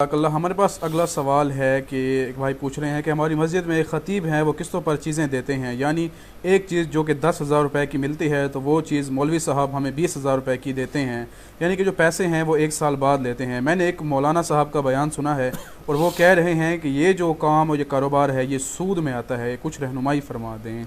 اللہ ہمارے پاس اگلا سوال ہے کہ ایک بھائی پوچھ رہے ہیں کہ ہماری مسجد میں ایک خطیب ہیں، وہ قسطوں پر چیزیں دیتے ہیں، یعنی ایک چیز جو کہ 10,000 روپے کی ملتی ہے تو وہ چیز مولوی صاحب ہمیں 20,000 روپے کی دیتے ہیں، یعنی کہ جو پیسے ہیں وہ 1 سال بعد لیتے ہیں۔ میں نے ایک مولانا صاحب کا بیان سنا ہے اور وہ کہہ رہے ہیں کہ یہ جو کام اور یہ کاروبار ہے یہ سود میں آتا ہے، کچھ رہنمائی فرما دیں۔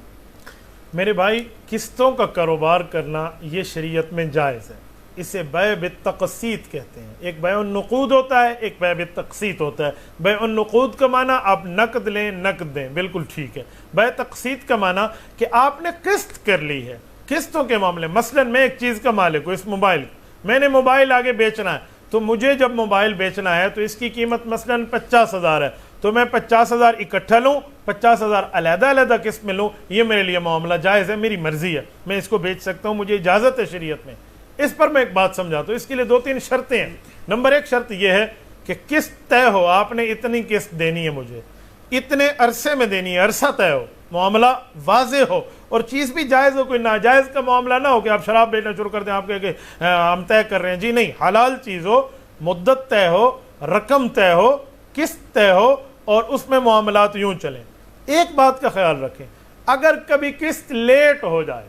میرے بھائی، قسطوں کا کاروبار کرنا یہ شریعت میں جائز ہے، اسے بیع بالتقسیط کہتے ہیں۔ ایک بیع النقود ہوتا ہے، ایک بیع بالتقسیط ہوتا ہے۔ بیع النقود کا معنی آپ نقد لیں، نقد دیں، بالکل ٹھیک ہے۔ بیع تقسیط کا معنی کہ آپ نے قسط کر لی ہے۔ قسطوں کے معاملے مثلا میں ایک چیز کا مالک ہوں، اس موبائل، میں نے موبائل آگے بیچنا ہے، تو مجھے جب موبائل بیچنا ہے تو اس کی قیمت مثلا 50,000 ہے، تو میں 50,000 اکٹھا لوں، 50,000 علیحدہ علیحدہ قسط میں لوں، یہ میرے لیے معاملہ جائز ہے، میری مرضی ہے، میں اس کو بیچ سکتا ہوں، مجھے اجازت ہے شریعت میں۔ اس پر میں ایک بات سمجھاتا ہوں، اس کے لیے 2-3 شرطیں ہیں۔ نمبر 1 شرط یہ ہے کہ قسط طے ہو، آپ نے اتنی قسط دینی ہے، مجھے اتنے عرصے میں دینی ہے، عرصہ طے ہو، معاملہ واضح ہو، اور چیز بھی جائز ہو، کوئی ناجائز کا معاملہ نہ ہو کہ آپ شراب بیچنا شروع کر دیں، آپ کہہ کہ ہم طے کر رہے ہیں، جی نہیں، حلال چیز ہو، مدت طے ہو، رقم طے ہو، قسط طے ہو، اور اس میں معاملات یوں چلیں۔ ایک بات کا خیال رکھیں، اگر کبھی قسط لیٹ ہو جائے،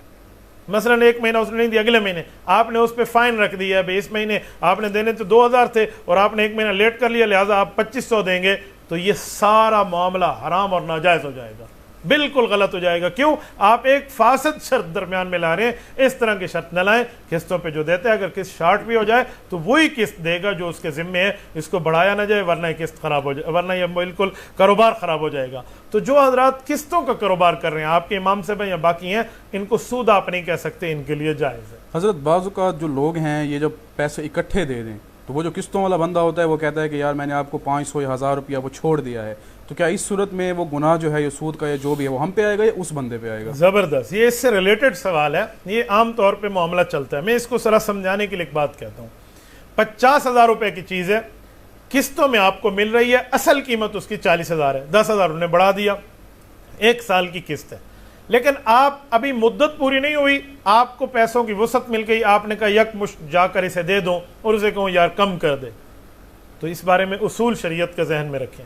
مثلا 1 مہینہ اس نے نہیں دیا، اگلے مہینے آپ نے اس پہ فائن رکھ دیا ہے، اس مہینے آپ نے دینے تو 2,000 تھے اور آپ نے 1 مہینہ لیٹ کر لیا، لہٰذا آپ 2,500 دیں گے، تو یہ سارا معاملہ حرام اور ناجائز ہو جائے گا، بالکل غلط ہو جائے گا۔ کیوں؟ آپ ایک فاسد شرط درمیان میں لا رہے ہیں، اس طرح کی شرط نہ لائیں۔ قسطوں پہ جو دیتے ہیں، اگر قسط شارٹ بھی ہو جائے تو وہی قسط دے گا جو اس کے ذمے ہے، اس کو بڑھایا نہ جائے، ورنہ قسط خراب ہو جائے، ورنہ یہ بالکل کاروبار خراب ہو جائے گا۔ تو جو حضرات قسطوں کا کاروبار کر رہے ہیں، آپ کے امام سے یا باقی ہیں، ان کو سود آپ نہیں کہہ سکتے، ان کے لیے جائز ہے۔ حضرت بعض اوقات جو لوگ ہیں یہ جب پیسے اکٹھے دے دیں تو وہ جو قسطوں والا بندہ ہوتا ہے وہ کہتا ہے کہ یار میں نے آپ کو 500 یا 1,000 روپیہ وہ چھوڑ دیا ہے، تو کیا اس صورت میں وہ گناہ جو ہے یہ سود کا یا جو بھی ہے وہ ہم پہ آئے گا یا اس بندے پہ آئے گا؟ زبردست، یہ اس سے ریلیٹڈ سوال ہے، یہ عام طور پہ معاملہ چلتا ہے۔ میں اس کو ذرا سمجھانے کے لیے ایک بات کہتا ہوں۔ 50,000 روپے کی چیز ہے، قسطوں میں آپ کو مل رہی ہے، اصل قیمت اس کی 40,000 ہے، 10,000 انہوں نے بڑھا دیا، 1 سال کی قسط ہے، لیکن آپ ابھی مدت پوری نہیں ہوئی، آپ کو پیسوں کی وسعت مل گئی، آپ نے کہا یک مشت جا کر اسے دے دو اور اسے کہوں یار کم کر دے، تو اس بارے میں اصول شریعت کا ذہن میں رکھیں۔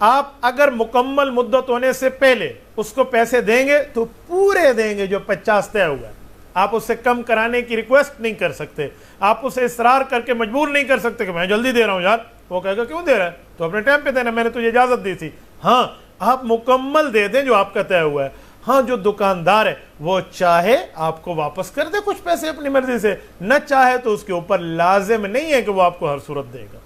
آپ اگر مکمل مدت ہونے سے پہلے اس کو پیسے دیں گے تو پورے دیں گے جو 50 طے ہوا ہے، آپ اس سے کم کرانے کی ریکویسٹ نہیں کر سکتے، آپ اسے اصرار کر کے مجبور نہیں کر سکتے کہ میں جلدی دے رہا ہوں یار، وہ کہے گا کیوں دے رہا ہے، تو اپنے ٹائم پہ دینا، میں نے تجھے اجازت دی تھی۔ ہاں، آپ مکمل دے دیں جو آپ کا طے ہوا ہے۔ ہاں، جو دکاندار ہے وہ چاہے آپ کو واپس کر دے کچھ پیسے اپنی مرضی سے، نہ چاہے تو اس کے اوپر لازم نہیں ہے کہ وہ آپ کو ہر صورت دے گا۔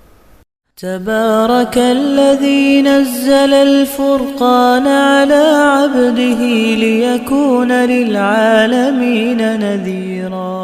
تبارك الذي نزل الفرقان على عبده ليكون للعالمين نذيرا